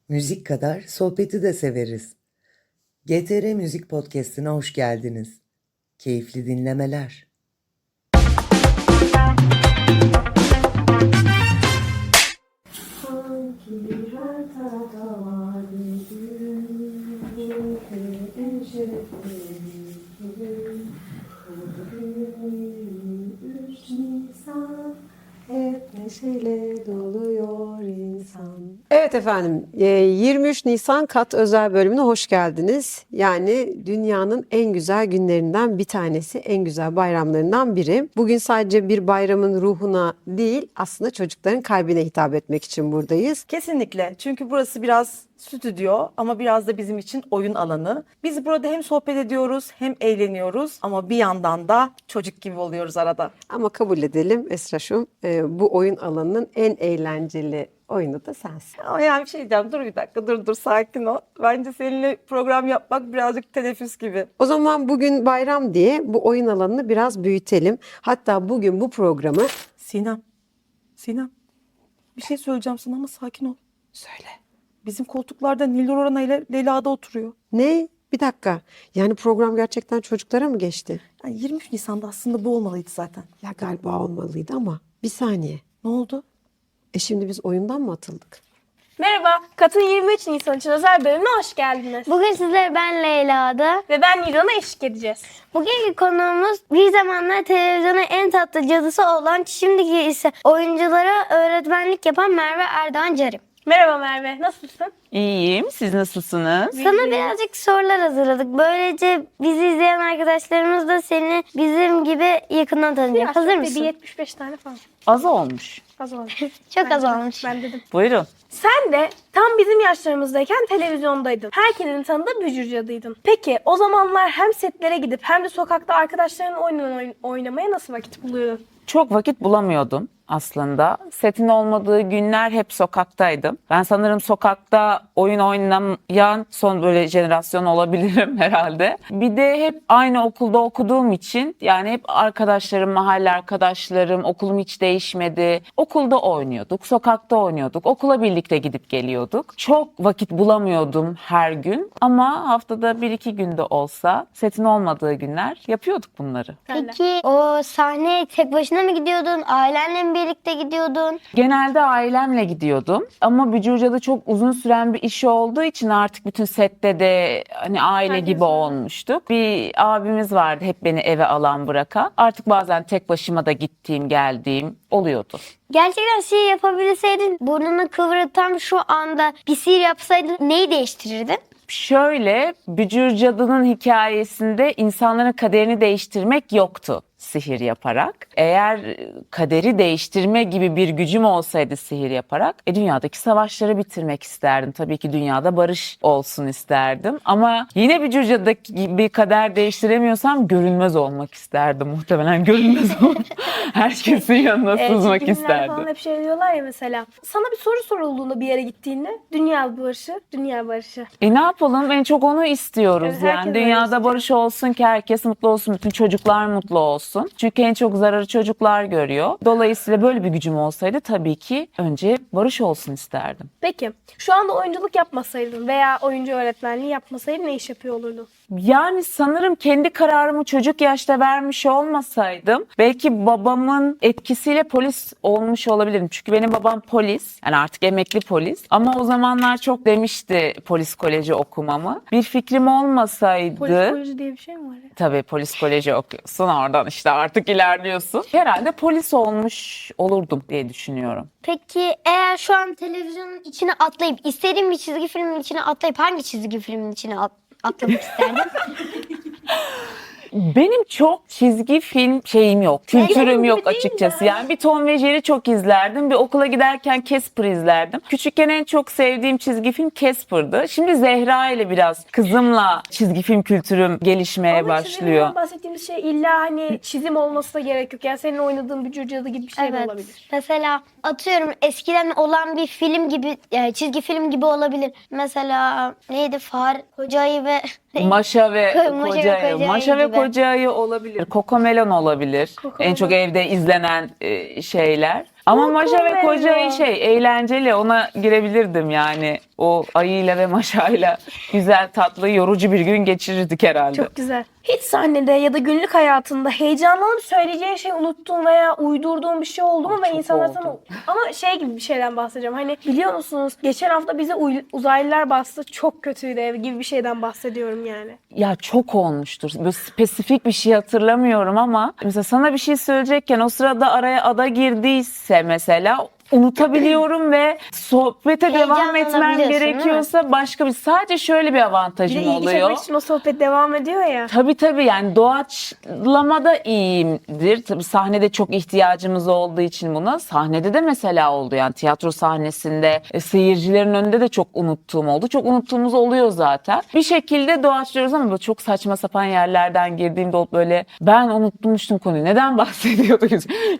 Müzik kadar sohbeti de severiz. GTR Müzik Podcast'ine hoş geldiniz. Keyifli dinlemeler. Sanki her tarafta var bir gün, en şerefli bugün. Bugün 3 Nisan, hep neşeyle doluyor insan. Evet efendim, 23 Nisan Kat özel bölümüne hoş geldiniz. Yani dünyanın en güzel günlerinden bir tanesi, en güzel bayramlarından biri. Bugün sadece bir bayramın ruhuna değil, aslında çocukların kalbine hitap etmek için buradayız. Kesinlikle. Çünkü burası biraz stüdyo ama biraz da bizim için oyun alanı. Biz burada hem sohbet ediyoruz hem eğleniyoruz ama bir yandan da çocuk gibi oluyoruz arada. Ama kabul edelim Esraş'ım, bu oyun alanının en eğlenceli oyunu da sensin. Ama yani bir şey diyeceğim. Dur bir dakika, dur sakin ol. Bence seninle program yapmak birazcık teneffüs gibi. O zaman bugün bayram diye bu oyun alanını biraz büyütelim. Hatta bugün bu programı... Sinem, bir şey söyleyeceğim sana ama sakin ol. Söyle. Bizim koltuklarda Nilur Orana ile Leyla da oturuyor. Ne? Bir dakika. Yani program gerçekten çocuklara mı geçti? Yani 23 Nisan'da aslında bu olmalıydı zaten. Ya galiba olmalıydı ama bir saniye. Ne oldu? Şimdi biz oyundan mı atıldık? Merhaba, Kat'ın 23 Nisan için özel bölümüne hoş geldiniz. Bugün sizlere ben Leyla'da. Ve ben Niran'a eşlik edeceğiz. Bugünkü konuğumuz bir zamanlar televizyonun en tatlı cadısı olan, şimdiki ise oyunculara öğretmenlik yapan Merve Erdoğan Carim. Merhaba Merve, nasılsın? İyiyim. Siz nasılsınız? Sana birazcık sorular hazırladık. Böylece bizi izleyen arkadaşlarımız da seni bizim gibi yakından tanıyacak. Hazır Bir mısın? 75 tane falan. Az olmuş. Az olmuş. Çok az Bence de, olmuş. Ben dedim. Buyurun. Sen de tam bizim yaşlarımızdayken televizyondaydın. Herkesin tanıdığı bücür cadıydın. Peki o zamanlar hem setlere gidip hem de sokakta arkadaşların oynamaya nasıl vakit buluyordun? Çok vakit bulamıyordum aslında. Setin olmadığı günler hep sokaktaydım. Ben sanırım sokakta oyun oynamayan son böyle jenerasyon olabilirim herhalde. Bir de hep aynı okulda okuduğum için yani hep arkadaşlarım, mahalle arkadaşlarım, okulum hiç değişmedi. Okulda oynuyorduk, sokakta oynuyorduk, okula birlikte gidip geliyorduk. Çok vakit bulamıyordum her gün ama haftada 1-2 günde olsa setin olmadığı günler yapıyorduk bunları. Peki o sahneye tek başına mı gidiyordun? Ailenle mi birlikte gidiyordun? Genelde ailemle gidiyordum ama Bücürca'da çok uzun süren bir iş olduğu için artık bütün sette de hani aile gibi olmuştuk. Bir abimiz vardı hep beni eve alan bırakan. Artık bazen tek başıma da gittiğim geldiğim oluyordu. Gerçekten sihir yapabilseydin, burnunu kıvırıp tam şu anda bir sihir yapsaydın neyi değiştirirdin? Şöyle, Bücür Cadı'nın hikayesinde insanların kaderini değiştirmek yoktu sihir yaparak. Eğer kaderi değiştirme gibi bir gücüm olsaydı sihir yaparak, dünyadaki savaşları bitirmek isterdim. Tabii ki dünyada barış olsun isterdim. Ama yine Bücür Cadı'daki gibi kader değiştiremiyorsam görünmez olmak isterdim muhtemelen. Görünmez olmak. Herkesin yanına sızmak Çizgi filmlerde isterdim. falan hep şey diyorlar ya mesela. Sana bir soru sorulduğunda bir yere gittiğinde dünya barışı, dünya barışı. Ne yapalım? En çok onu istiyoruz. Evet, herkes Yani öyle dünyada istiyor. barış olsun ki herkes mutlu olsun, bütün çocuklar mutlu olsun. Çünkü en çok zararı çocuklar görüyor. Dolayısıyla böyle bir gücüm olsaydı tabii ki önce barış olsun isterdim. Peki şu anda oyunculuk yapmasaydın veya oyuncu öğretmenliği yapmasaydın ne iş yapıyor olurdun? Yani sanırım kendi kararımı çocuk yaşta vermiş olmasaydım belki babamın etkisiyle polis olmuş olabilirim. Çünkü benim babam polis. Yani artık emekli polis. Ama o zamanlar çok demişti polis koleji okumamı. Bir fikrim olmasaydı... Polis koleji diye bir şey mi var ya? Tabii polis koleji okuyorsun, oradan işte artık ilerliyorsun. Herhalde polis olmuş olurdum diye düşünüyorum. Peki eğer şu an televizyonun içine atlayıp, istediğin bir çizgi filmin içine atlayıp hangi çizgi filmin içine atlamak isterdin? Benim çok çizgi film şeyim yok, kültürüm yok açıkçası. Yani bir Tom ve Jerry çok izlerdim. Bir okula giderken Casper izlerdim. Küçükken en çok sevdiğim çizgi film Casper'dı. Şimdi Zehra ile biraz kızımla çizgi film kültürüm gelişmeye Ama çizgi başlıyor. filmden bahsettiğimiz şey illa hani çizim olması da gerek yok. Yani senin oynadığın Bücür Cadı gibi bir şey de olabilir. Mesela atıyorum eskiden olan bir film gibi, yani çizgi film gibi olabilir. Mesela neydi? Far Koca Ayı ve Maşa ve Maşa ve Koca Ayı. Koca Maşa Ayı ve gibi. Koca Ayı olabilir. Cocomelon olabilir. En çok evde izlenen şeyler. Ama Maşa ve Koca Ayı eğlenceli. Ona girebilirdim yani. o ayıyla ve maşayla güzel, tatlı, yorucu bir gün geçirirdik herhalde. Çok güzel. Hiç sahnede ya da günlük hayatında heyecanlanıp söyleyeceğin şeyi unuttuğun veya uydurduğun bir şey oldu mu? Ve çok insanlar oldu. sana... Ama şey gibi bir şeyden bahsedeceğim. Hani biliyor musunuz geçen hafta bize uzaylılar bastı, çok kötüydü ev gibi bir şeyden bahsediyorum yani. Ya çok olmuştur. Böyle spesifik bir şey hatırlamıyorum ama mesela sana bir şey söyleyecekken o sırada araya ada girdiyse mesela unutabiliyorum ve sohbete devam etmem Heyecanlanabiliyorsun, gerekiyorsa başka bir sadece şöyle bir Bir de avantajım ilgi oluyor. çekmek için o sohbet devam ediyor ya. Tabii yani doğaçlamada iyiyimdir. Tabii sahnede çok ihtiyacımız olduğu için buna. Sahnede de mesela oldu yani tiyatro sahnesinde seyircilerin önünde de çok unuttuğum oldu. Çok unuttuğumuz oluyor zaten. Bir şekilde doğaçlıyoruz ama böyle çok saçma sapan yerlerden girdiğimde olup böyle ben unutmuştum konuyu. Neden bahsediyorduk?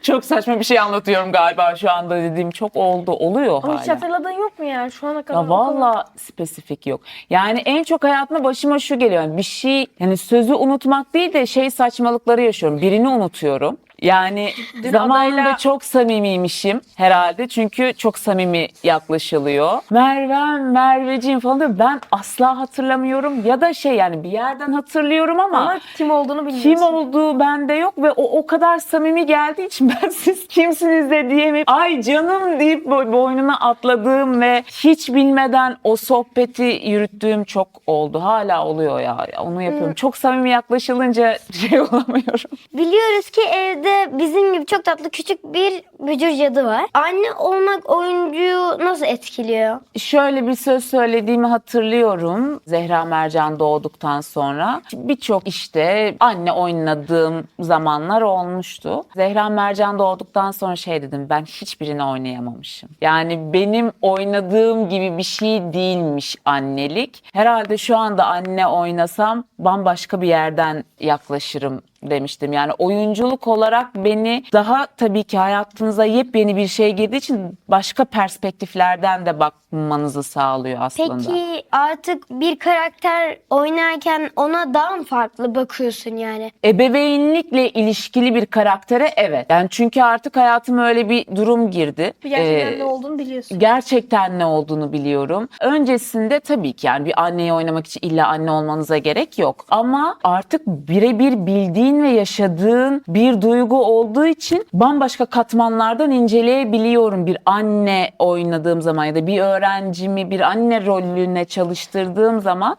Çok saçma bir şey anlatıyorum galiba şu anda dediğim çok oluyor Ama hala. hiç hatırladığın yok mu yani şu ana kadar? Ya valla spesifik yok. Yani en çok hayatımda başıma şu geliyor. Yani bir şey yani sözü unutmak değil de saçmalıkları yaşıyorum. Birini unutuyorum. Yani Dün zamanında adayla- çok samimiymişim herhalde. Çünkü çok samimi yaklaşılıyor. Merveciğim falan diyor. Ben asla hatırlamıyorum. Ya da yani bir yerden hatırlıyorum Ama kim olduğunu bilmiyorsun. kim olduğu bende yok ve o kadar samimi geldiği için ben siz kimsiniz de diyemeyip ay canım deyip boynuna atladığım ve hiç bilmeden o sohbeti yürüttüğüm çok oldu. Hala oluyor ya. Onu yapıyorum. Çok samimi yaklaşılınca olamıyorum. Biliyoruz ki evde bizim gibi çok tatlı küçük bir bücür cadı var. Anne olmak oyuncuyu nasıl etkiliyor? Şöyle bir söz söylediğimi hatırlıyorum. Zehra Mercan doğduktan sonra birçok işte anne oynadığım zamanlar olmuştu. Zehra Mercan doğduktan sonra dedim ben hiçbirini oynayamamışım. Yani benim oynadığım gibi bir şey değilmiş annelik. Herhalde şu anda anne oynasam bambaşka bir yerden yaklaşırım demiştim. Yani oyunculuk olarak beni daha tabii ki hayatınıza yepyeni bir şey girdiği için başka perspektiflerden de bakmanızı sağlıyor aslında. Peki artık bir karakter oynarken ona daha mı farklı bakıyorsun yani? Ebeveynlikle ilişkili bir karaktere evet. Yani çünkü artık hayatıma öyle bir durum girdi. Gerçekten ne olduğunu biliyorsun. Gerçekten ne olduğunu biliyorum. Öncesinde tabii ki yani bir anneyi oynamak için illa anne olmanıza gerek yok. Ama artık birebir bildiğin ve yaşadığın bir duygu olduğu için bambaşka katmanlardan inceleyebiliyorum. Bir anne oynadığım zaman ya da bir öğrencimi bir anne rolüne çalıştırdığım zaman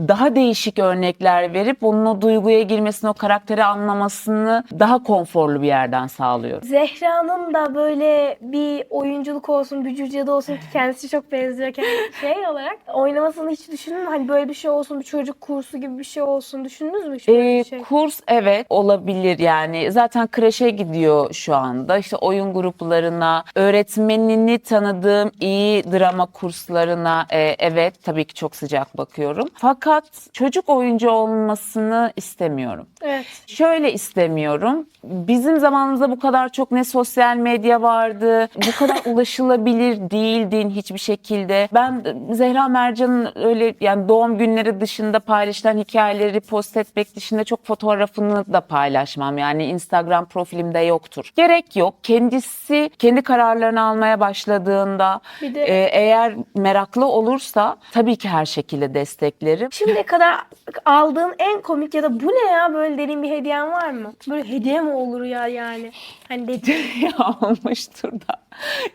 daha değişik örnekler verip onun o duyguya girmesini, o karakteri anlamasını daha konforlu bir yerden sağlıyorum. Zehra'nın da böyle bir oyunculuk olsun, bücür cadı olsun ki kendisi çok benziyor olarak. Oynamasını hiç düşündün mü? Hani böyle bir şey olsun, bir çocuk kursu gibi bir şey olsun. Düşündünüz mü hiç böyle bir şey? Kurs evet olabilir yani. Zaten kreşe gidiyor şu anda. İşte oyun gruplarına, öğretmenini tanıdığım iyi drama kurslarına evet tabii ki çok sıcak bakıyorum. Fakat çocuk oyuncu olmasını istemiyorum. Evet. Şöyle istemiyorum. Bizim zamanımızda bu kadar çok ne sosyal medya vardı, bu kadar ulaşılabilir değildin hiçbir şekilde. Ben Zehra Mercan'ın öyle yani doğum günleri dışında paylaşılan hikayeleri post etmek dışında çok fotoğrafını da paylaşmam. Yani Instagram profilimde yoktur. Gerek yok. Kendisi kendi kararlarını almaya başladığında Bir de eğer meraklı olursa tabii ki her şekilde desteklerim. şimdiye kadar aldığın en komik ya da bu ne ya böyle dediğin bir hediyen var mı? Böyle hediye mi olur ya yani? Hani dediğin Almıştır da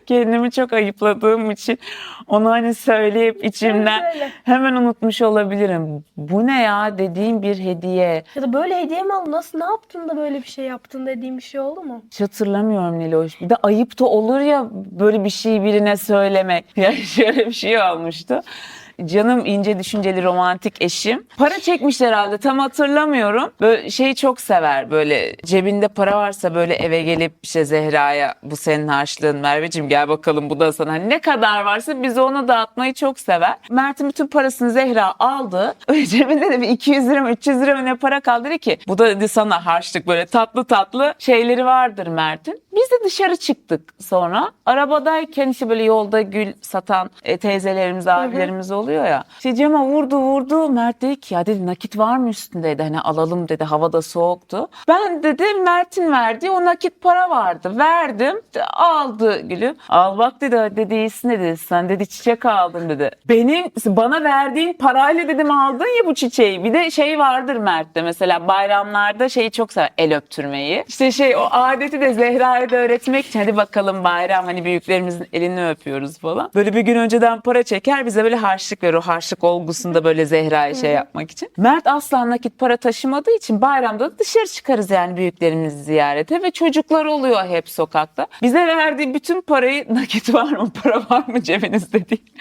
kendimi çok ayıpladığım için onu hani söyleyip içimden Söyle. hemen unutmuş olabilirim. Bu ne ya dediğim bir hediye. ya da böyle hediye mi aldın? Nasıl ne yaptın da böyle bir şey yaptın dediğin bir şey oldu mu? Hiç hatırlamıyorum Niloş. Bir de ayıp da olur ya böyle bir şeyi birine söylemek. Yani şöyle bir şey olmuştu. Canım ince düşünceli romantik eşim. Para çekmişler herhalde tam hatırlamıyorum. Böyle çok sever böyle cebinde para varsa böyle eve gelip işte Zehra'ya bu senin harçlığın Merveciğim gel bakalım bu da sana. Hani ne kadar varsa bize ona dağıtmayı çok sever. Mert'in bütün parasını Zehra aldı. Öyle cebinde de bir 200 lira mı 300 lira mı ne para kaldı dedi ki bu da dedi sana harçlık böyle tatlı tatlı şeyleri vardır Mert'in. Biz de dışarı çıktık sonra. Arabadayken işte böyle yolda gül satan teyzelerimiz, abilerimiz oluyor ya. İşte cama vurdu. Mert dedi ki ya dedi nakit var mı üstündeydi? Hani alalım dedi, havada soğuktu. Ben dedi Mert'in verdiği o nakit para vardı. Verdim. Aldı gülü. Al bak dedi iyisin dedi. Sen dedi çiçek aldın dedi. Bana verdiğin parayla dedim aldın ya bu çiçeği. Bir de şey vardır Mert'te mesela bayramlarda şeyi çok sever, el öptürmeyi. İşte o adeti de Zehra'ya da öğretmek için hadi bakalım bayram hani büyüklerimizin elini öpüyoruz falan. Böyle bir gün önceden para çeker bize böyle harçlık verir. O harçlık olgusunda böyle Zehra'ya şey yapmak için. Mert asla nakit para taşımadığı için bayramda da dışarı çıkarız yani büyüklerimizi ziyarete ve çocuklar oluyor hep sokakta. Bize verdiği bütün parayı nakit var mı, para var mı cebinizde değil.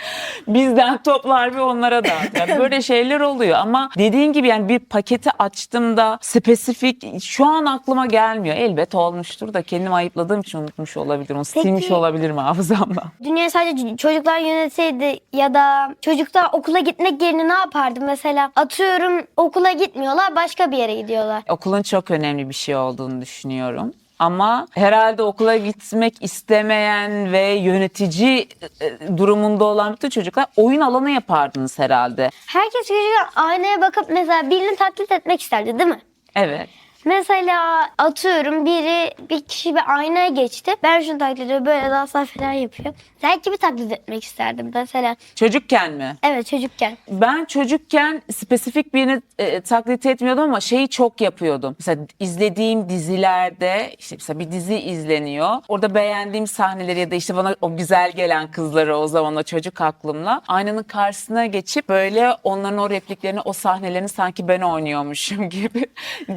Bizden toplar ve onlara dağıtır. Böyle şeyler oluyor ama dediğin gibi yani bir paketi açtığımda spesifik şu an aklıma gelmiyor. Elbet olmuştur da kendim ayıpladığım için unutmuş olabilirim. Onu silmiş olabilirim hafızamdan. Dünya sadece çocuklar yönetseydi ya da çocuklar okula gitmek yerine ne yapardı? Mesela atıyorum okula gitmiyorlar, başka bir yere gidiyorlar. Okulun çok önemli bir şey olduğunu düşünüyorum. Ama herhalde okula gitmek istemeyen ve yönetici durumunda olan bütün çocuklar oyun alanı yapardınız herhalde. Herkes çocukken aynaya bakıp mesela birini taklit etmek isterdi değil mi? Evet. Mesela atıyorum bir kişi bir aynaya geçti. Ben şunu taklit ediyorum, böyle danslar falan yapıyor. Sen kimi taklit etmek isterdim mesela? Çocukken mi? Evet, çocukken. Ben çocukken spesifik birini taklit etmiyordum ama şeyi çok yapıyordum. Mesela izlediğim dizilerde işte mesela bir dizi izleniyor. Orada beğendiğim sahneleri ya da işte bana o güzel gelen kızları o zaman o çocuk aklımla aynanın karşısına geçip böyle onların o repliklerini, o sahnelerini sanki ben oynuyormuşum gibi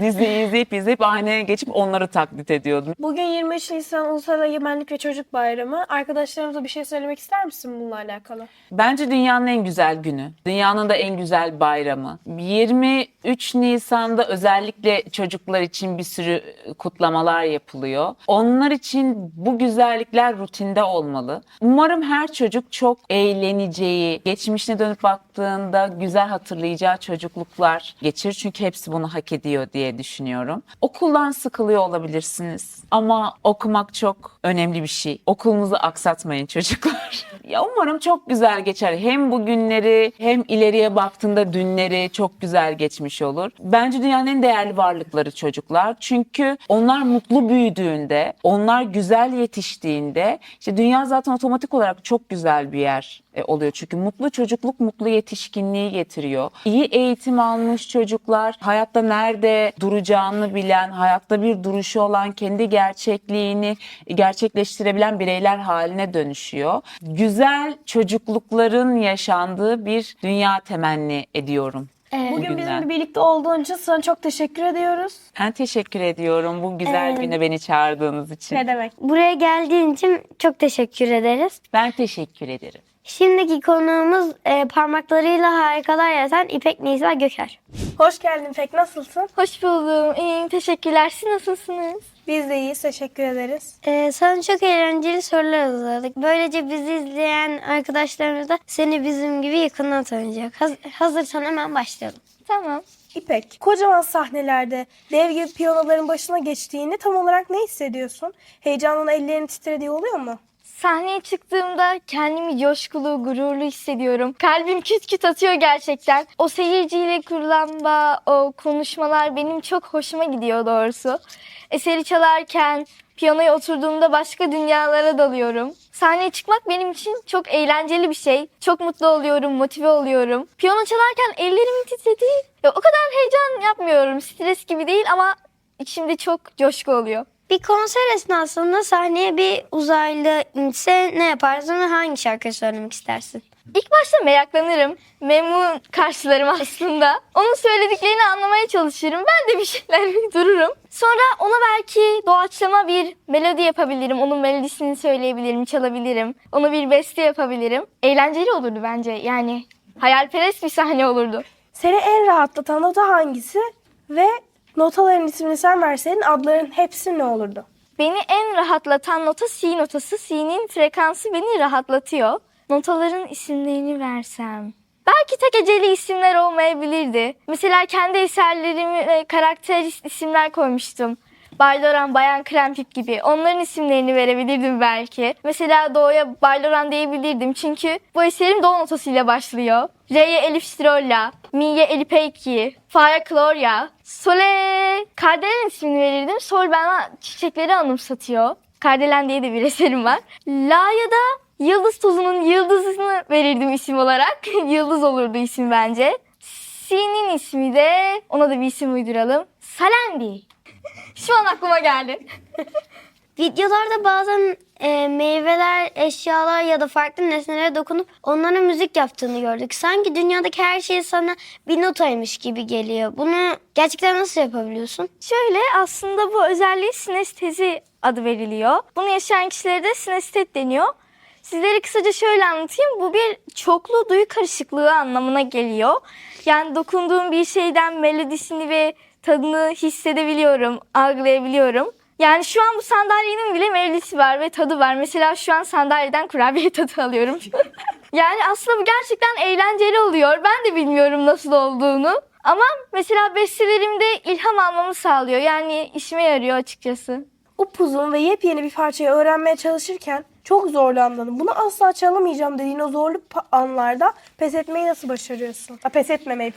diziyi izleyip aynaya geçip onları taklit ediyordum. Bugün 23 Nisan Ulusal Egemenlik ve Çocuk Bayramı. Arkadaşlarımıza bir şey söylemek ister misin bununla alakalı? Bence dünyanın en güzel günü. Dünyanın da en güzel bayramı. 23 Nisan'da özellikle çocuklar için bir sürü kutlamalar yapılıyor. Onlar için bu güzellikler rutinde olmalı. Umarım her çocuk çok eğleneceği, geçmişine dönüp baktığında güzel hatırlayacağı çocukluklar geçirir. Çünkü hepsi bunu hak ediyor diye düşünüyorum. Okuldan sıkılıyor olabilirsiniz ama okumak çok önemli bir şey. Okulunuzu aksatmayın çocuklar. Ya umarım çok güzel geçer. Hem bu günleri hem ileriye baktığında dünleri çok güzel geçmiş olur. Bence dünyanın en değerli varlıkları çocuklar. Çünkü onlar mutlu büyüdüğünde, onlar güzel yetiştiğinde işte dünya zaten otomatik olarak çok güzel bir yer oluyor. Çünkü mutlu çocukluk mutlu yetişkinliği getiriyor. İyi eğitim almış çocuklar, hayatta nerede duracağını bilen, hayatta bir duruşu olan, kendi gerçekliğini gerçekleştirebilen bireyler haline dönüşüyor. Güzel çocuklukların yaşandığı bir dünya temenni ediyorum. Bugün Bugünden. bizimle birlikte olduğun için sana çok teşekkür ediyoruz. Ben teşekkür ediyorum bu güzel güne beni çağırdığınız için. Ne demek? Buraya geldiğin için çok teşekkür ederiz. Ben teşekkür ederim. Şimdiki konuğumuz parmaklarıyla harikalar yaratan İpek Nisa Göker. Hoş geldin İpek, nasılsın? Hoş buldum. İyiyim. Teşekkürler. Siz nasılsınız? Biz de iyiyiz, teşekkür ederiz. Sana çok eğlenceli sorular hazırladık. Böylece bizi izleyen arkadaşlarımız da seni bizim gibi yakından tanıyacak. Hazırsan hemen başlayalım. Tamam. İpek, kocaman sahnelerde dev gibi piyanoların başına geçtiğini tam olarak ne hissediyorsun? Heyecanın ellerin titrediği oluyor mu? Sahneye çıktığımda kendimi coşkulu, gururlu hissediyorum. Kalbim küt küt atıyor gerçekten. O seyirciyle kurulan bağ, o konuşmalar benim çok hoşuma gidiyor doğrusu. Eseri çalarken, piyanoya oturduğumda başka dünyalara dalıyorum. Sahneye çıkmak benim için çok eğlenceli bir şey. Çok mutlu oluyorum, motive oluyorum. Piyano çalarken ellerimin titrediği, o kadar heyecan yapmıyorum. Stres gibi değil ama içimde çok coşku oluyor. Bir konser esnasında sahneye bir uzaylı inse ne yaparsın ve hangi şarkıyı söylemek istersin? İlk başta meraklanırım. Memnun karşılarım aslında. Onun söylediklerini anlamaya çalışırım. Ben de bir şeyler dururum. Sonra ona belki doğaçlama bir melodi yapabilirim. Onun melodisini söyleyebilirim, çalabilirim. Ona bir beste yapabilirim. Eğlenceli olurdu bence. Yani hayalperest bir sahne olurdu. Seni en rahatlatan nota hangisi? Ve notaların ismini sen verseydin adların hepsi ne olurdu? Beni en rahatlatan nota C notası. C'nin frekansı beni rahatlatıyor. Notaların isimlerini versem. Belki tek eceli isimler olmayabilirdi. Mesela kendi eserlerime karakterist isimler koymuştum. Bayloran, Bayan Krempip gibi onların isimlerini verebilirdim belki. Mesela Doğu'ya Bayloran diyebilirdim çünkü bu eserim Do notasıyla başlıyor. Re'ye Elif Stirolla, Mi'ye Elipeyki, Fa'ya Kloria, Sol'e Kardelen ismini verirdim. Sol bana çiçekleri anımsatıyor. Kardelen diye de bir eserim var. La'ya da Yıldız Tozu'nun yıldızını verirdim isim olarak. Yıldız olurdu isim bence. Si'nin ismi de, ona da bir isim uyduralım. Salendi. Şu an aklıma geldi. Videolarda bazen meyveler, eşyalar ya da farklı nesnelere dokunup onlara müzik yaptığını gördük. Sanki dünyadaki her şey sana bir notaymış gibi geliyor. Bunu gerçekten nasıl yapabiliyorsun? Şöyle, aslında bu özelliği sinestezi adı veriliyor. Bunu yaşayan kişilere de sinestet deniyor. Sizlere kısaca şöyle anlatayım. Bu bir çoklu duyu karışıklığı anlamına geliyor. Yani dokunduğum bir şeyden melodisini ve tadını hissedebiliyorum, algılayabiliyorum. Yani şu an bu sandalyenin bile melodisi var ve tadı var. Mesela şu an sandalyeden kurabiye tadı alıyorum. Yani aslında bu gerçekten eğlenceli oluyor. Ben de bilmiyorum nasıl olduğunu. Ama mesela bestelerimde ilham almamı sağlıyor. Yani işime yarıyor açıkçası. Upuzun ve yepyeni bir parçayı öğrenmeye çalışırken çok zorlandın. Bunu asla çalamayacağım dediğin o zorlu anlarda pes etmeyi nasıl başarıyorsun? Pes etmemeyi.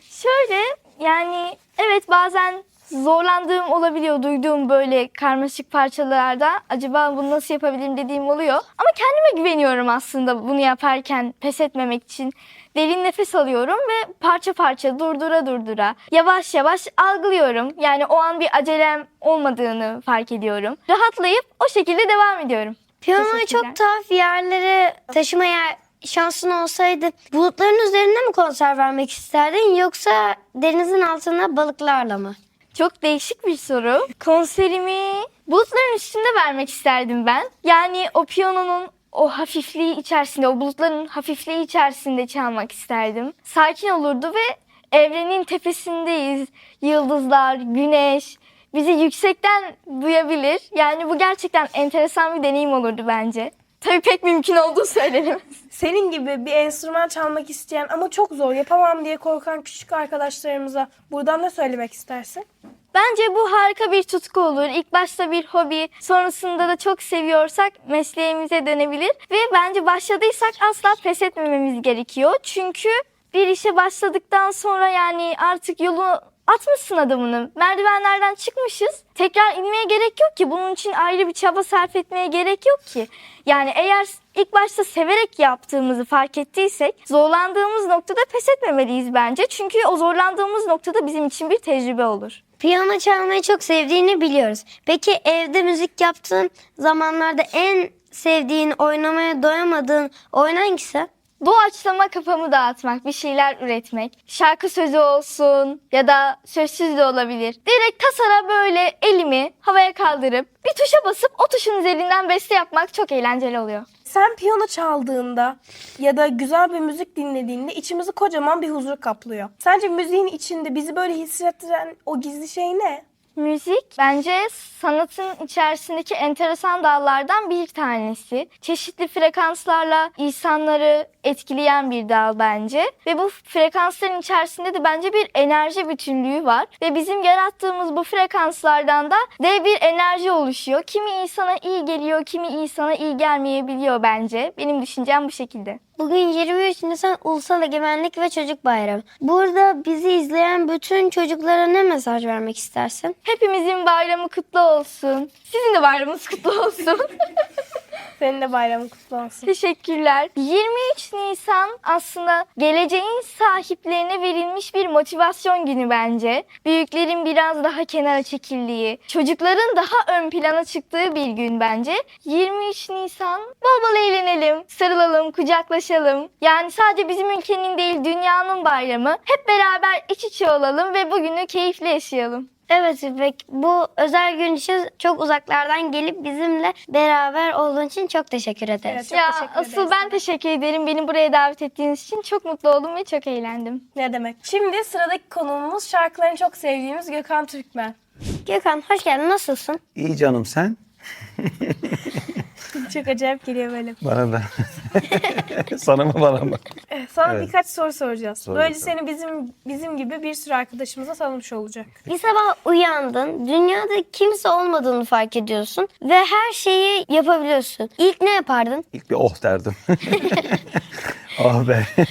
Şöyle, yani evet, bazen zorlandığım olabiliyor. Duyduğum böyle karmaşık parçalarda acaba bunu nasıl yapabilirim dediğim oluyor. Ama kendime güveniyorum aslında bunu yaparken pes etmemek için. Derin nefes alıyorum ve parça parça durdura yavaş yavaş algılıyorum. Yani o an bir acelem olmadığını fark ediyorum. Rahatlayıp o şekilde devam ediyorum. Piyanoyu Teşekkürler. çok tuhaf yerlere taşımaya şansın olsaydı bulutların üzerinde mi konser vermek isterdin yoksa denizin altında balıklarla mı? Çok değişik bir soru. Konserimi bulutların üstünde vermek isterdim ben. Yani o piyanonun o hafifliği içerisinde, o bulutların hafifliği içerisinde çalmak isterdim. Sakin olurdu ve evrenin tepesindeyiz. Yıldızlar, güneş bizi yüksekten duyabilir. Yani bu gerçekten enteresan bir deneyim olurdu bence. Tabii pek mümkün olduğu söylenemez. Senin gibi bir enstrüman çalmak isteyen ama çok zor, yapamam diye korkan küçük arkadaşlarımıza buradan ne söylemek istersin? Bence bu harika bir tutku olur. İlk başta bir hobi, sonrasında da çok seviyorsak mesleğimize dönebilir. Ve bence başladıysak asla pes etmememiz gerekiyor. Çünkü bir işe başladıktan sonra yani artık yolu atmışsın adımını. Merdivenlerden çıkmışız. Tekrar inmeye gerek yok ki. Bunun için ayrı bir çaba sarf etmeye gerek yok ki. Yani eğer ilk başta severek yaptığımızı fark ettiysek zorlandığımız noktada pes etmemeliyiz bence. Çünkü o zorlandığımız noktada bizim için bir tecrübe olur. Piyano çalmayı çok sevdiğini biliyoruz. Peki evde müzik yaptığın zamanlarda en sevdiğin, oynamaya doyamadığın oyun hangisi? Doğaçlama, kafamı dağıtmak, bir şeyler üretmek. Şarkı sözü olsun ya da sözsüz de olabilir. Direkt tasara böyle elimi havaya kaldırıp bir tuşa basıp o tuşun üzerinden beste yapmak çok eğlenceli oluyor. Sen piyano çaldığında ya da güzel bir müzik dinlediğinde içimizi kocaman bir huzur kaplıyor. Sence müziğin içinde bizi böyle hissettiren o gizli şey ne? Müzik bence sanatın içerisindeki enteresan dallardan bir tanesi. Çeşitli frekanslarla insanları etkileyen bir dal bence. Ve bu frekansların içerisinde de bence bir enerji bütünlüğü var. Ve bizim yarattığımız bu frekanslardan da dev bir enerji oluşuyor. Kimi insana iyi geliyor, kimi insana iyi gelmeyebiliyor bence. Benim düşüncem bu şekilde. Bugün 23 Nisan Ulusal Egemenlik ve Çocuk Bayramı. Burada bizi izleyen bütün çocuklara ne mesaj vermek istersin? Hepimizin bayramı kutlu olsun. Sizin de bayramınız kutlu olsun. Senin de bayramın kutlu olsun. Teşekkürler. 23 Nisan aslında geleceğin sahiplerine verilmiş bir motivasyon günü bence. Büyüklerin biraz daha kenara çekildiği, çocukların daha ön plana çıktığı bir gün bence. 23 Nisan bol bol eğlenelim, sarılalım, kucaklaşalım. Yani sadece bizim ülkenin değil dünyanın bayramı. Hep beraber iç içe olalım ve bugünü keyifli yaşayalım. Evet İpek, bu özel gün için çok uzaklardan gelip bizimle beraber olduğun için çok teşekkür ederiz. Evet, çok Ya teşekkür asıl ederiz. ben teşekkür ederim. Beni buraya davet ettiğiniz için çok mutlu oldum ve çok eğlendim. Ne demek? Şimdi sıradaki konuğumuz şarkılarını çok sevdiğimiz Gökhan Türkmen. Gökhan hoş geldin, nasılsın? İyi canım sen? Çok acayip geliyor böyle. Bana da. Sana mı bana mı? Sana Evet. birkaç soru soracağız. Sor Böylece bakalım. seni bizim gibi bir sürü arkadaşımıza tanımış olacak. Bir sabah uyandın, dünyada kimse olmadığını fark ediyorsun ve her şeyi yapabiliyorsun. İlk ne yapardın? İlk bir oh derdim. Oh be. İlk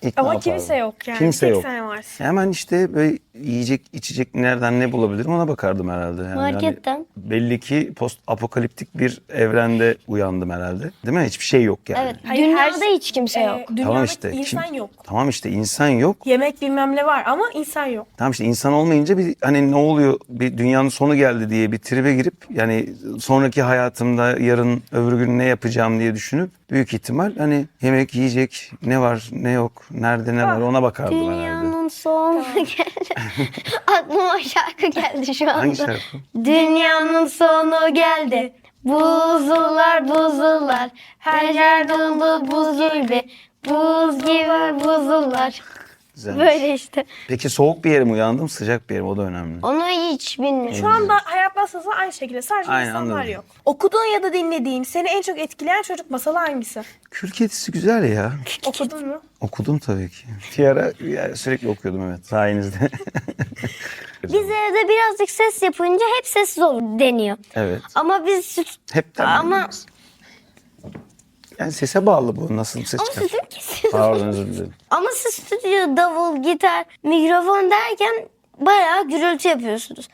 ne Ama yapardım? kimse yok yani. Kimse Tek yok. sen varsın. Hemen işte böyle yiyecek, içecek nereden ne bulabilirim ona bakardım herhalde. Yani Marketten. hani belli ki post apokaliptik bir evrende uyandım herhalde. Değil mi? Hiçbir şey yok yani. Evet. Hayır, Dünyada her- hiç kimse yok. Dünyada Tamam işte. insan yok. Tamam işte insan yok. Yemek bilmem ne var ama insan yok. Tamam işte insan olmayınca bir hani ne oluyor bir dünyanın sonu geldi diye bir tribe girip yani sonraki hayatımda yarın öbür gün ne yapacağım diye düşünüp büyük ihtimal hani yemek yiyecek ne var ne yok nerede ne var ona bakardım herhalde. Dünyanın sonu geldi. Aklıma şarkı geldi şu anda. Hangi şarkı? Dünyanın sonu geldi. Buzullar buzullar. Her yer dolu buz gibi. Buz gibi buzullar. Güzelmiş. Böyle işte. Peki soğuk bir yere mi uyandım sıcak bir yere mi? O da önemli. Onu hiç bilmiyorum. Şu anda hayat masası aynı şekilde. Sadece Aynen, insanlar anladım. yok. Okuduğun ya da dinlediğin, seni en çok etkileyen çocuk masalı hangisi? Kül Kedisi güzel ya. Okudun mu? Okudum tabii ki. Bir ara sürekli okuyordum evet sayenizde. Biz evde birazcık ses yapınca hep sessiz olur deniyor. Evet. Ama biz Hep ama yani sese bağlı bu nasıl ses ama çıkar. sizin kesin. Pardon özür dilerim. Ama siz stüdyo, davul, gitar, mikrofon derken bayağı gürültü yapıyorsunuz.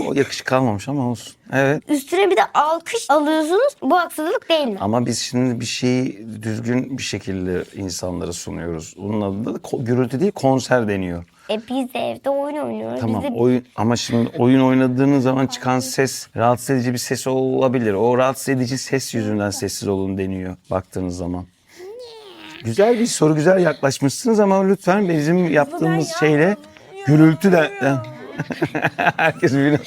O yakışık kalmamış ama olsun. Evet. Üstüne bir de alkış alıyorsunuz. Bu haksızlık değil mi? Ama biz şimdi bir şeyi düzgün bir şekilde insanlara sunuyoruz. Onun adı da gürültü değil konser deniyor. Biz de evde oyun oynuyoruz. Tamam Biz de oyun ama şimdi oyun oynadığınız zaman çıkan ses rahatsız edici bir ses olabilir. O rahatsız edici ses yüzünden sessiz olun deniyor baktığınız zaman. Güzel bir soru güzel yaklaşmışsınız ama lütfen bizim yaptığımız şeyle gürültü de herkes birbirine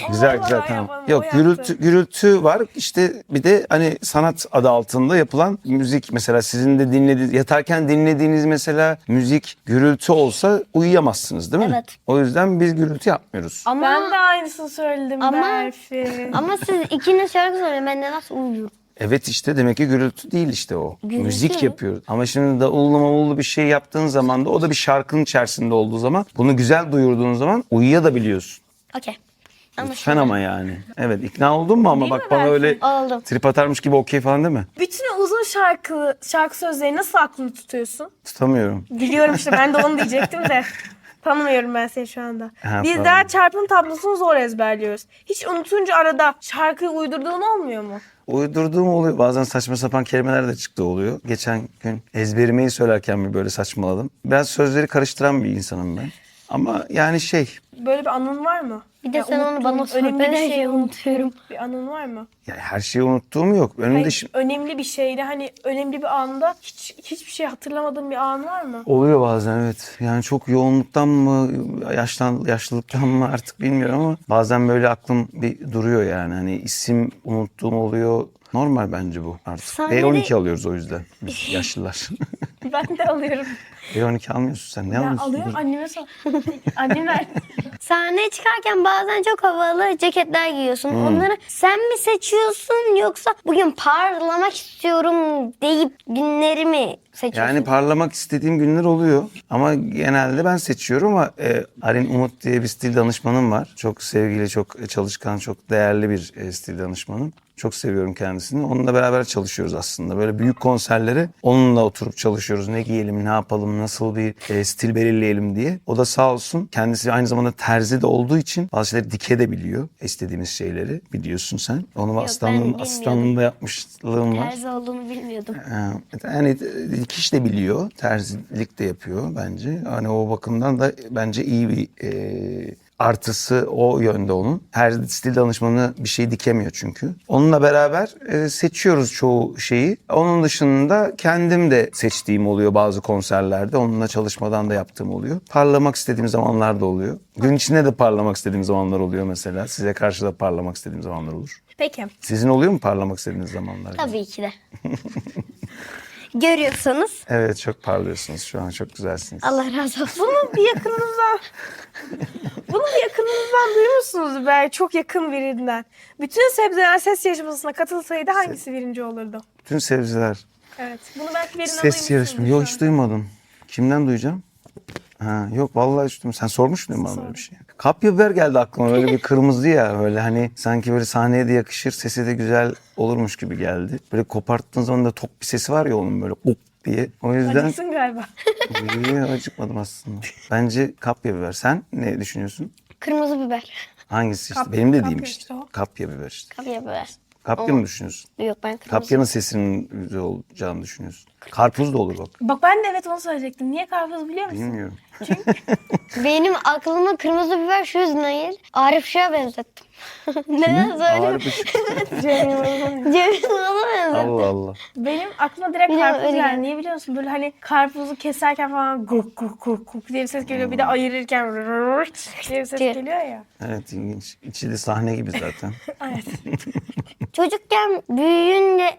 güzel güzel vallahi tamam. yapalım, Yok o gürültü var işte bir de hani sanat adı altında yapılan müzik mesela sizin de dinlediğiniz yatarken dinlediğiniz mesela müzik gürültü olsa uyuyamazsınız değil mi? Evet. O yüzden biz gürültü yapmıyoruz. ama Ben de aynısını söyledim Ama- Berfin. ama siz ikiniz şarkı söyleyin. Ben de nasıl uyuyorum? Evet işte demek ki gürültü değil işte o. Gürültü. Müzik yapıyoruz. Ama şimdi davullu mavullu bir şey yaptığın zaman da o da bir şarkının içerisinde olduğu zaman bunu güzel duyurduğun zaman uyuyabiliyorsun. Okey. Lütfen ama yani. Evet ikna oldun mu ama Değil bak mi bana belki? öyle Oldum. trip atarmış gibi okey falan değil mi? Bütün uzun şarkı sözleri nasıl aklını tutuyorsun? Tutamıyorum. Biliyorum işte ben de onu diyecektim de. Tanımıyorum ben seni şu anda. Ha, Biz pardon. daha çarpım tablosunu zor ezberliyoruz. Hiç unutunca arada şarkıyı uydurduğun olmuyor mu? Uydurduğum oluyor. Bazen saçma sapan kelimeler de çıktı oluyor. Geçen gün ezberimeyi söylerken bir böyle saçmaladım. Biraz sözleri karıştıran bir insanım ben. Ama yani Böyle bir anın var mı? Bir de Ya sen onu bana unuttuğun, sor. önemli Ben bir her şey şeyi unutuyorum. Bir anın var mı? yani her şeyi unuttuğum yok. Önümde Hayır, önemli bir şeyde hani önemli bir anda hiçbir şey hatırlamadığın bir an var mı? oluyor bazen evet. Yani çok yoğunluktan mı, yaşlılıktan mı artık bilmiyorum ama bazen böyle aklım bir duruyor yani. Hani isim unuttuğum oluyor. Normal bence bu artık. Sahnede- B12 alıyoruz o yüzden biz yaşlılar. Ben de alıyorum. B12 almıyorsun sen. Ne Ya alıyorsun? alıyorum anneme sor. Annem ver. Sahneye çıkarken bazen çok havalı ceketler giyiyorsun. Hmm. Onları sen mi seçiyorsun yoksa bugün parlamak istiyorum deyip günleri mi seçiyorsun? Yani parlamak istediğim günler oluyor ama genelde ben seçiyorum ama Arin Umut diye bir stil danışmanım var. Çok sevgili, çok çalışkan, çok değerli bir stil danışmanım. Çok seviyorum kendisini. Onunla beraber çalışıyoruz aslında. Böyle büyük konserlere onunla oturup çalışıyoruz. Ne giyelim, ne yapalım, nasıl bir stil belirleyelim diye. O da sağ olsun kendisi aynı zamanda terzi de olduğu için bazı şeyleri dikebiliyor. İstediğimiz şeyleri biliyorsun sen. Onu ben asistanlığında yapmışlığım var. Terzi olduğunu bilmiyordum. Yani dikiş de biliyor, terzilik de yapıyor bence. Hani o bakımdan da bence iyi bir artısı o yönde onun. Her stil danışmanı bir şey dikemiyor çünkü. Onunla beraber seçiyoruz çoğu şeyi. Onun dışında kendim de seçtiğim oluyor bazı konserlerde. Onunla çalışmadan da yaptığım oluyor. Parlamak istediğim zamanlar da oluyor. Gün içinde de parlamak istediğim zamanlar oluyor mesela. Size karşı da parlamak istediğim zamanlar olur. Peki. Sizin oluyor mu parlamak istediğiniz zamanlar? Tabii ki de. Görüyorsanız Evet çok parlıyorsunuz şu an çok güzelsiniz. Allah razı olsun. Bunun bir yakınınıza Bunu yakınınızdan duymuşsunuz belki, çok yakın birinden. Bütün sebzeler ses yarışmasına katılsaydı hangisi birinci olurdu? Bütün sebzeler. Evet. Bunu belki birinden Ses yarışması. Yok hiç duymadım. Kimden duyacağım? Ha, yok vallahi hiç duymadım. Sen sormuş muydun bana böyle bir şey? Kapya biber geldi aklıma. Böyle bir kırmızı ya. Böyle hani sanki böyle sahneye de yakışır. Sesi de güzel olurmuş gibi geldi. Böyle koparttığın zaman da tok bir sesi var ya onun böyle uk diye. O yüzden Acıksın galiba. acıkmadım aslında. Bence kapya biber. Sen ne düşünüyorsun? Kırmızı biber. Hangisi işte? Kapya- Benim de kapya diyeyim işte işte. o. Kapya biber işte. Kapya biber. Kapya mı düşünüyorsun? Yok ben kırmızı. Kapyanın sesinin güzel olacağını düşünüyorsun. Karpuz da olur bak. Bak ben de evet onu söyleyecektim. Niye karpuz biliyor musun? Bilmiyorum. Benim aklıma kırmızı biber şu yüzden hayır. Arif Şah'a benzettim. Neden söyleyeyim? Harbi. Cem Yılmaz'a benzettim. Allah Allah. Benim aklıma direkt Biliyorum, karpuz öyle geldi. geldi. Niye biliyor musun? Böyle hani karpuzu keserken falan gurk gurk gurk gurk diye bir ses geliyor. Bir de ayırırken rrrt diye bir ses Diye. geliyor ya. Evet ilginç. İçi de sahne gibi zaten. Evet. Çocukken büyüyünce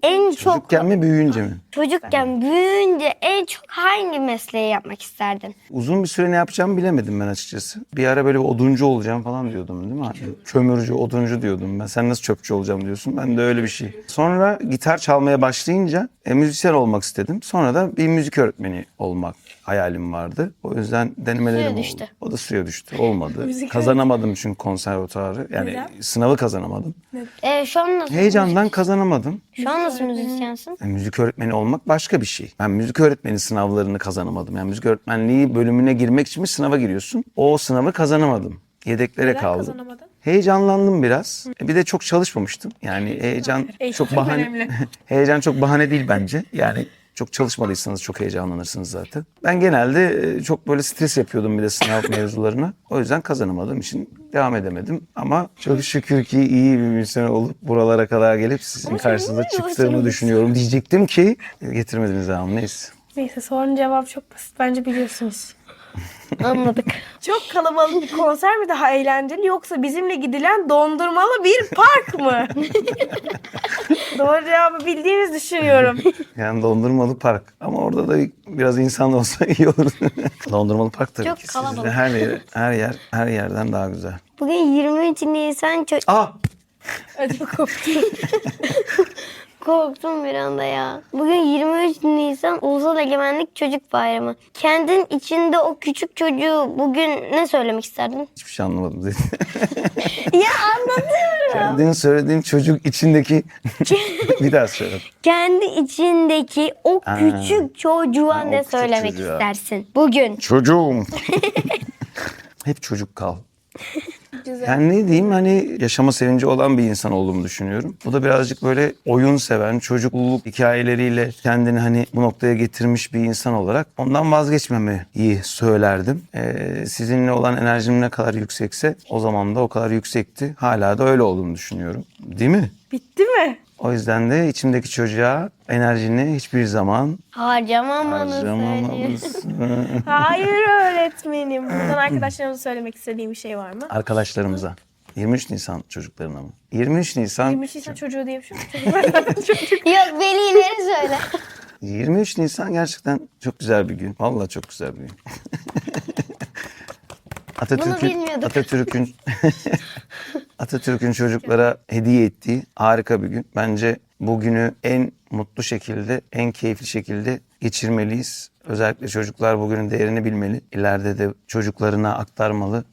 en çok Çocukken mi büyüyünce mi? çocukken büyüyünce en çok hangi mesleği yapmak isterdin? Uzun bir süre ne yapacağımı bilemedim ben açıkçası. Bir ara böyle bir oduncu olacağım falan diyordum değil mi? Kömürcü, oduncu diyordum ben. Sen nasıl çöpçü olacağım diyorsun. Ben de öyle bir şey. Sonra gitar çalmaya başlayınca müzisyen olmak istedim. Sonra da bir müzik öğretmeni olmak hayalim vardı. O yüzden denemelerim Suya oldu. düştü. O da suya düştü. Olmadı. Müzik Kazanamadım çünkü konservatuarı. Yani Neden? sınavı kazanamadım. Şu an nasıl? Heyecandan kazanamadım. Şu an nasıl müzisyensin? Müzik öğretmeni olmak başka bir şey. Ben müzik öğretmeni sınavlarını kazanamadım. Yani müzik öğretmenliği bölümüne girmek için bir sınava giriyorsun. O sınavı kazanamadım. Yedeklere Neden kaldım. kazanamadın? Heyecanlandım biraz. Bir de çok çalışmamıştım. Yani heyecan Eğitim çok bahane. önemli. Heyecan çok bahane değil bence. Yani çok çalışmadıysanız çok heyecanlanırsınız zaten. Ben genelde çok böyle stres yapıyordum bir de sınav mevzularına. O yüzden kazanamadığım için devam edemedim. Ama çok şükür ki iyi bir müzisyen olup buralara kadar gelip sizin karşınıza çıktığımı düşünüyorum. Diyecektim ki getirmediniz ama neyse. Neyse sorunun cevabı çok basit. Bence biliyorsunuz. Anladık. Çok kalabalık bir konser mi daha eğlenceli yoksa bizimle gidilen dondurmalı bir park mı? Doğru cevabı bildiğinizi düşünüyorum. Yani dondurmalı park. Ama orada da biraz insan da olsa iyi olur. Dondurmalı park tabii Çok ki. kalabalık. Sizde her yerden daha güzel. Bugün 23 Nisan Ödüm koptu. korktum bir anda ya. Bugün 23 Nisan Ulusal Egemenlik Çocuk Bayramı. Kendin içinde o küçük çocuğu bugün ne söylemek isterdin? Hiçbir şey anlamadım dedi. Ya anlatıyorum. Kendin söylediğin çocuk içindeki... Bir daha söyle. Kendi içindeki o küçük çocuğa Ha, o ne küçük söylemek çocuğa. istersin bugün? Çocuğum. Hep çocuk kal. Yani ne diyeyim hani yaşama sevinci olan bir insan olduğumu düşünüyorum. Bu da birazcık böyle oyun seven, çocukluk hikayeleriyle kendini hani bu noktaya getirmiş bir insan olarak ondan vazgeçmemeyi söylerdim. Sizinle olan enerjim ne kadar yüksekse o zaman da o kadar yüksekti. Hala da öyle olduğunu düşünüyorum. Değil mi? Bitti mi? O yüzden de içimdeki çocuğa enerjini hiçbir zaman Harcamamalısın. harcamamalısın. Hayır öğretmenim. Buradan arkadaşlarımıza söylemek istediğim bir şey var mı? Arkadaşlarımıza. 23 Nisan çocuklarına mı? 23 Nisan 23 Nisan çocuğu diye bir şey yok. Çocuk. Yok velileri söyle. 23 Nisan gerçekten çok güzel bir gün. Vallahi çok güzel bir gün. bilmiyorduk. Atatürk'ün çocuklara hediye ettiği harika bir gün. Bence bu günü en mutlu şekilde, en keyifli şekilde geçirmeliyiz. Özellikle çocuklar bugünün değerini bilmeli. İleride de çocuklarına aktarmalı.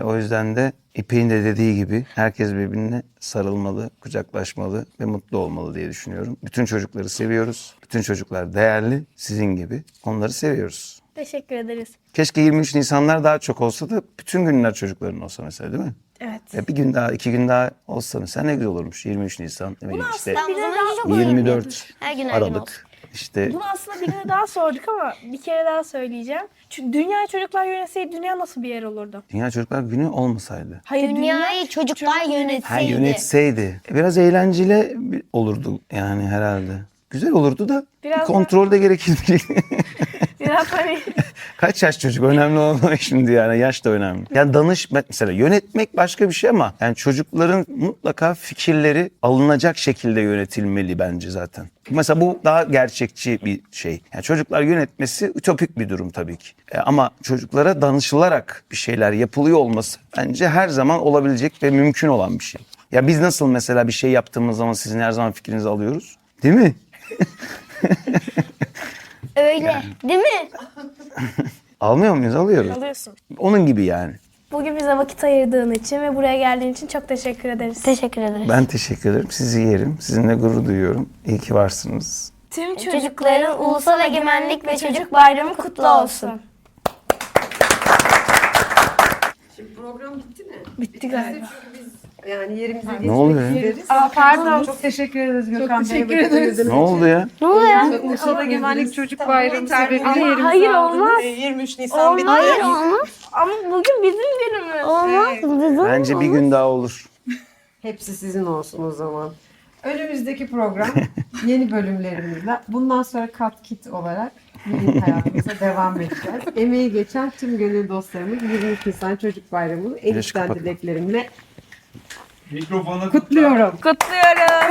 O yüzden de İpek'in de dediği gibi herkes birbirine sarılmalı, kucaklaşmalı ve mutlu olmalı diye düşünüyorum. Bütün çocukları seviyoruz. Bütün çocuklar değerli, sizin gibi. Onları seviyoruz. Teşekkür ederiz. Keşke 23 Nisanlar daha çok olsa da bütün günler çocukların olsa mesela değil mi? Evet. Ya bir gün daha, 2 gün daha olsa mesela ne güzel olurmuş 23 Nisan. Ne bileyim işte Ben o zaman hiç okula 24 Her gün olsun. Aralık. İşte Bunu aslında birine daha sorduk ama bir kere daha söyleyeceğim. Çünkü dünyayı çocuklar yönetseydi dünya nasıl bir yer olurdu? Dünya Çocuklar Günü olmasaydı. Hayır, Dünyayı çocuklar yönetseydi. Yönetseydi. Biraz eğlenceli olurdu yani herhalde. Güzel olurdu da Biraz bir kontrol de gerekirdi. Biraz hani Kaç yaş çocuk önemli olan şimdi yani yaş da önemli. Yani mesela yönetmek başka bir şey ama yani çocukların mutlaka fikirleri alınacak şekilde yönetilmeli bence zaten. Mesela bu daha gerçekçi bir şey. Yani çocuklar yönetmesi ütopik bir durum tabii ki. Ama çocuklara danışılarak bir şeyler yapılıyor olması bence her zaman olabilecek ve mümkün olan bir şey. Ya biz nasıl mesela bir şey yaptığımız zaman sizin her zaman fikrinizi alıyoruz? Değil mi? Öyle. Değil mi? Almıyor muyuz? Alıyoruz. alıyorsun. Onun gibi yani. Bugün bize vakit ayırdığın için ve buraya geldiğin için çok teşekkür ederiz. Teşekkür ederiz. Ben teşekkür ederim. Sizi yerim. Sizinle gurur duyuyorum. İyi ki varsınız. Tüm Çocukların Ulusal Egemenlik ve Çocuk Bayramı kutlu olsun. Program bitti mi? bitti galiba. Yani yerimize Ne oluyor ya? Pardon. Çok teşekkür ederiz Gökhan Bey. Teşekkür ederiz. Ne oldu ya? Ne oluyor? Ulusal Egemenlik Çocuk Bayramı sebebiyle Ama yerimize hayır aldınız. olmaz. 23 Nisan bitti. Hayır olmaz. Ama bugün bizim günümüz. Olmaz. Bence bir gün daha olur. Hepsi sizin olsun o zaman. Önümüzdeki program yeni bölümlerimizle bundan sonra kat kit olarak bizim hayatımıza devam edeceğiz. Emeği geçen tüm gönül dostlarımız 23 Nisan Çocuk Bayramı'nı en Güneş içten kapatma. dileklerimle kutluyorum. Kutluyoruz.